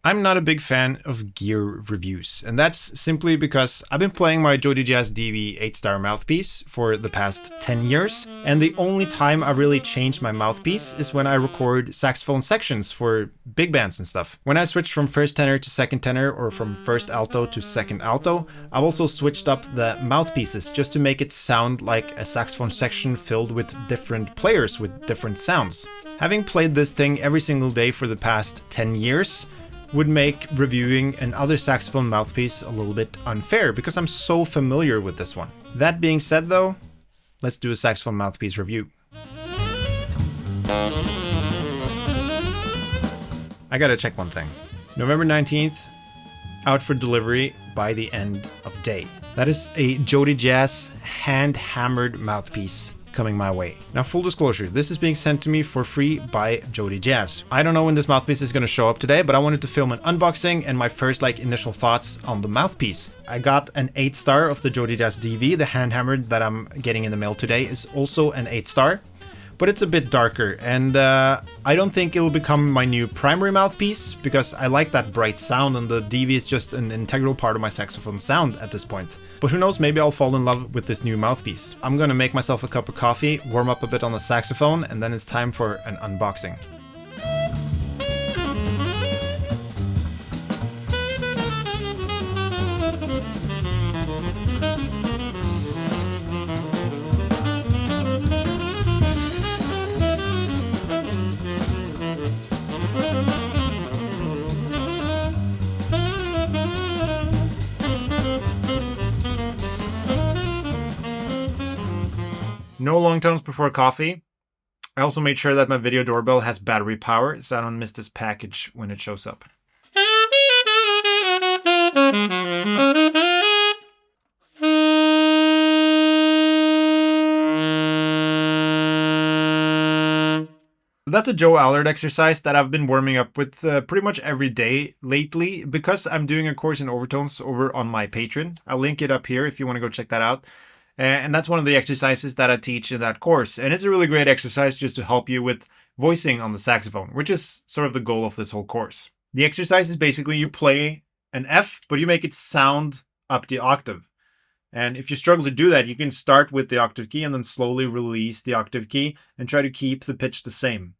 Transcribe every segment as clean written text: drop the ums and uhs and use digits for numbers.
I'm not a big fan of gear reviews, and that's simply because I've been playing my JodyJazz DV 8-star mouthpiece for the past 10 years, and the only time I really changed my mouthpiece is when I record saxophone sections for big bands and stuff. When I switched from first tenor to second tenor, or from first alto to second alto, I've also switched up the mouthpieces just to make it sound like a saxophone section filled with different players with different sounds. Having played this thing every single day for the past 10 years, would make reviewing another saxophone mouthpiece a little bit unfair because I'm so familiar with this one. That being said though, let's do a saxophone mouthpiece review. I gotta check one thing. November 19th, out for delivery by the end of day. That is a JodyJazz hand-hammered mouthpiece coming my way. Now, full disclosure, this is being sent to me for free by JodyJazz. I don't know when this mouthpiece is going to show up today, but I wanted to film an unboxing and my first initial thoughts on the mouthpiece. I got an 8-star of the JodyJazz DV. The hand hammered that I'm getting in the mail today is also an 8-star. But it's a bit darker, and I don't think it'll become my new primary mouthpiece because I like that bright sound, and the DV is just an integral part of my saxophone sound at this point. But who knows, maybe I'll fall in love with this new mouthpiece. I'm gonna make myself a cup of coffee, warm up a bit on the saxophone, and then it's time for an unboxing. No long tones before coffee. I also made sure that my video doorbell has battery power so I don't miss this package when it shows up. That's a Joe Allard exercise that I've been warming up with pretty much every day lately because I'm doing a course in overtones over on my Patreon. I'll link it up here if you want to go check that out. And that's one of the exercises that I teach in that course. And it's a really great exercise just to help you with voicing on the saxophone, which is sort of the goal of this whole course. The exercise is basically you play an F, but you make it sound up the octave. And if you struggle to do that, you can start with the octave key and then slowly release the octave key and try to keep the pitch the same.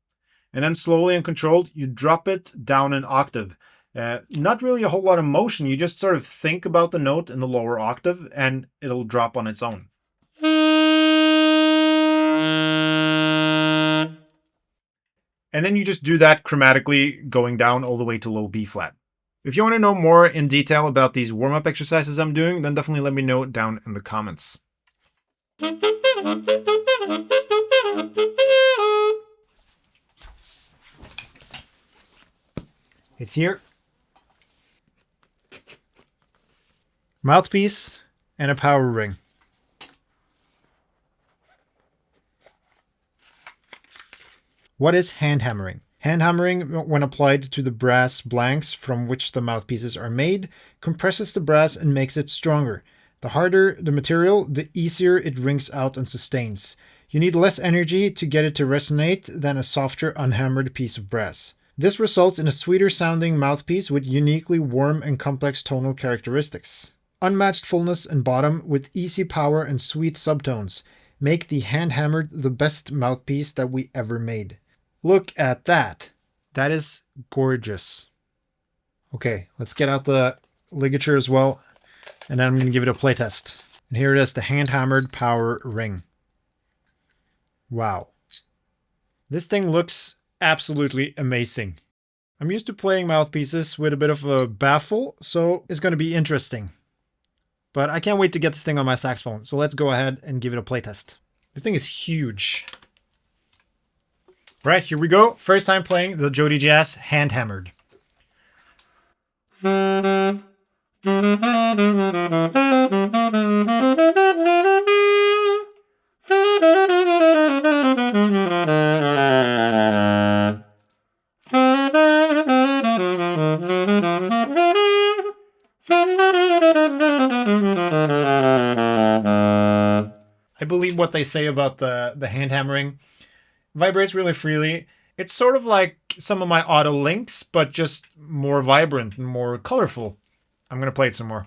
And then slowly and controlled, you drop it down an octave. Not really a whole lot of motion. You just sort of think about the note in the lower octave and it'll drop on its own. And then you just do that chromatically going down all the way to low B flat. If you want to know more in detail about these warm-up exercises I'm doing, then definitely let me know down in the comments. It's here. Mouthpiece and a power ring. What is hand hammering? Hand hammering, when applied to the brass blanks from which the mouthpieces are made, compresses the brass and makes it stronger. The harder the material, the easier it rings out and sustains. You need less energy to get it to resonate than a softer, unhammered piece of brass. This results in a sweeter sounding mouthpiece with uniquely warm and complex tonal characteristics. Unmatched fullness and bottom with easy power and sweet subtones make the hand-hammered the best mouthpiece that we ever made. Look at that. That is gorgeous. Okay, let's get out the ligature as well, and then I'm going to give it a playtest. And here it is, the hand-hammered power ring. Wow. This thing looks absolutely amazing. I'm used to playing mouthpieces with a bit of a baffle, so it's going to be interesting. But I can't wait to get this thing on my saxophone, so let's go ahead and give it a playtest. This thing is huge. Right, here we go. First time playing the JodyJazz hand hammered. I believe what they say about the hand hammering. Vibrates really freely. It's sort of like some of my auto links, but just more vibrant and more colorful. I'm gonna play it some more.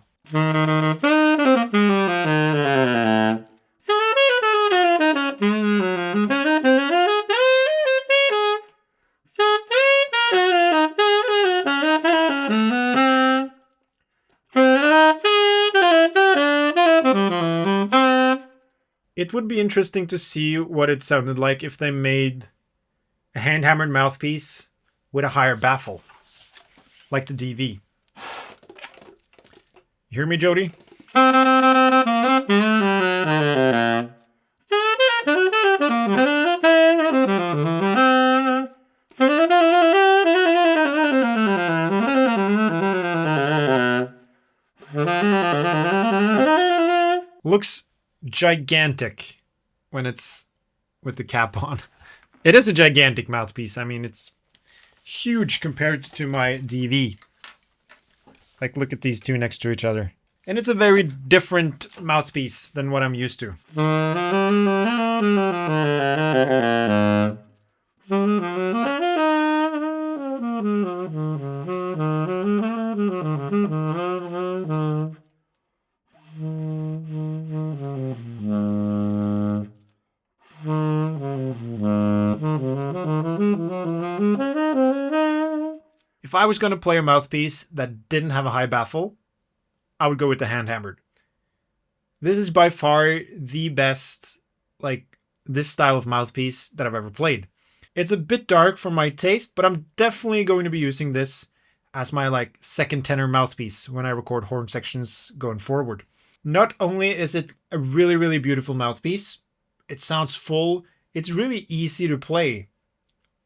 It would be interesting to see what it sounded like if they made a hand-hammered mouthpiece with a higher baffle, like the DV. You hear me, Jody? Looks gigantic when it's with the cap on. It is a gigantic mouthpiece. I mean, it's huge compared to my DV. Like, look at these two next to each other. And it's a very different mouthpiece than what I'm used to. If I was going to play a mouthpiece that didn't have a high baffle, I would go with the hand-hammered. This is by far the best, like, this style of mouthpiece that I've ever played. It's a bit dark for my taste, but I'm definitely going to be using this as my, like, second tenor mouthpiece when I record horn sections going forward. Not only is it a really, really beautiful mouthpiece, it sounds full, it's really easy to play.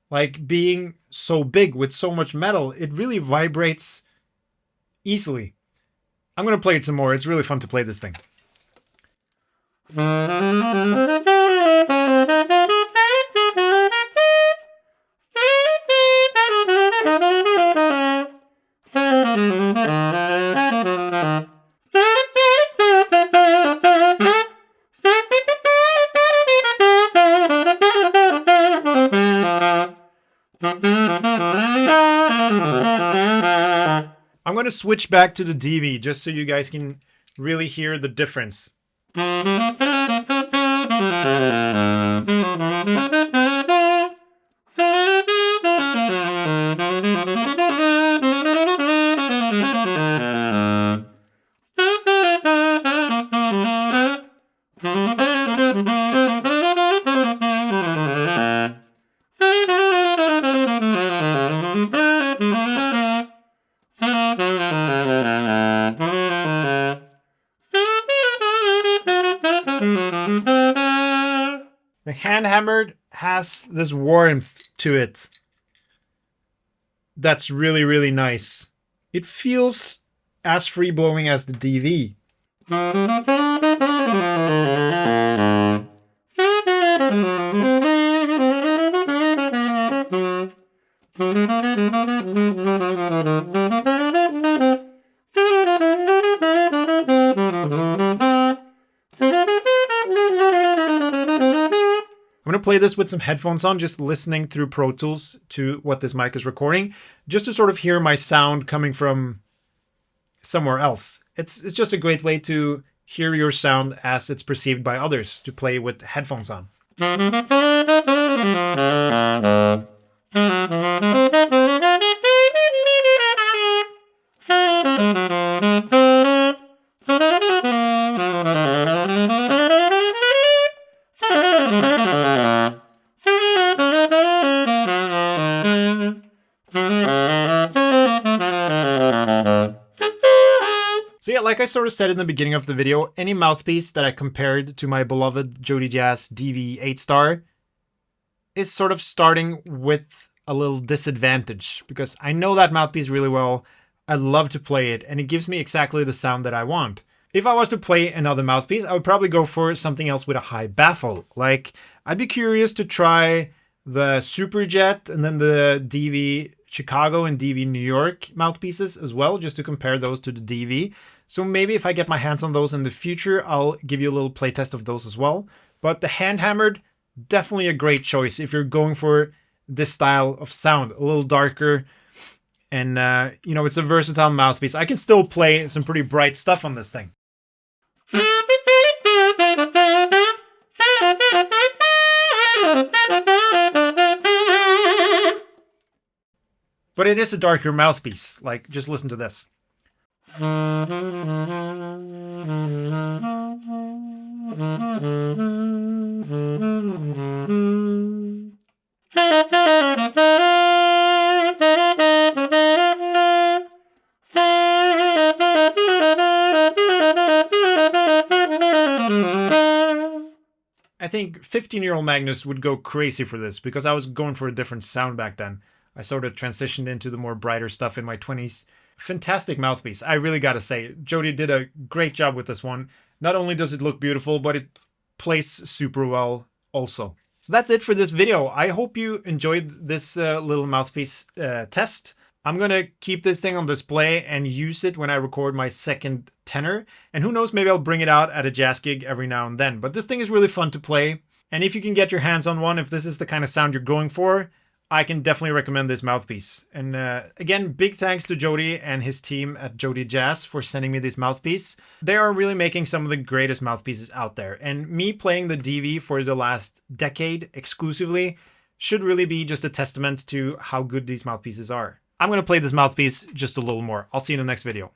Like, being so big with so much metal, it really vibrates easily. I'm going to play it some more. It's really fun to play this thing. I'm going to switch back to the DV just so you guys can really hear the difference. The hand-hammered has this warmth to it that's really, really nice. It feels as free-blowing as the DV. I'm going to play this with some headphones on, just listening through Pro Tools to what this mic is recording, just to sort of hear my sound coming from somewhere else. It's just a great way to hear your sound as it's perceived by others, to play with headphones on. So yeah, like I sort of said in the beginning of the video, any mouthpiece that I compared to my beloved JodyJazz DV 8-star is sort of starting with a little disadvantage, because I know that mouthpiece really well, I love to play it, and it gives me exactly the sound that I want. If I was to play another mouthpiece, I would probably go for something else with a high baffle. Like, I'd be curious to try the Superjet and then the DV Chicago and DV New York mouthpieces as well, just to compare those to the DV. So maybe if I get my hands on those in the future, I'll give you a little playtest of those as well. But the hand-hammered, definitely a great choice if you're going for this style of sound, a little darker. And, you know, it's a versatile mouthpiece. I can still play some pretty bright stuff on this thing. But it is a darker mouthpiece. Like, just listen to this. I think 15-year-old Magnus would go crazy for this because I was going for a different sound back then. I sort of transitioned into the more brighter stuff in my 20s. Fantastic mouthpiece. I really gotta say, Jody did a great job with this one. Not only does it look beautiful, but it plays super well also. So that's it for this video. I hope you enjoyed this little mouthpiece test. I'm gonna keep this thing on display and use it when I record my second tenor. And who knows, maybe I'll bring it out at a jazz gig every now and then. But this thing is really fun to play. And if you can get your hands on one, if this is the kind of sound you're going for, I can definitely recommend this mouthpiece. And again, big thanks to Jody and his team at JodyJazz for sending me this mouthpiece. They are really making some of the greatest mouthpieces out there. And me playing the DV for the last decade exclusively should really be just a testament to how good these mouthpieces are. I'm going to play this mouthpiece just a little more. I'll see you in the next video.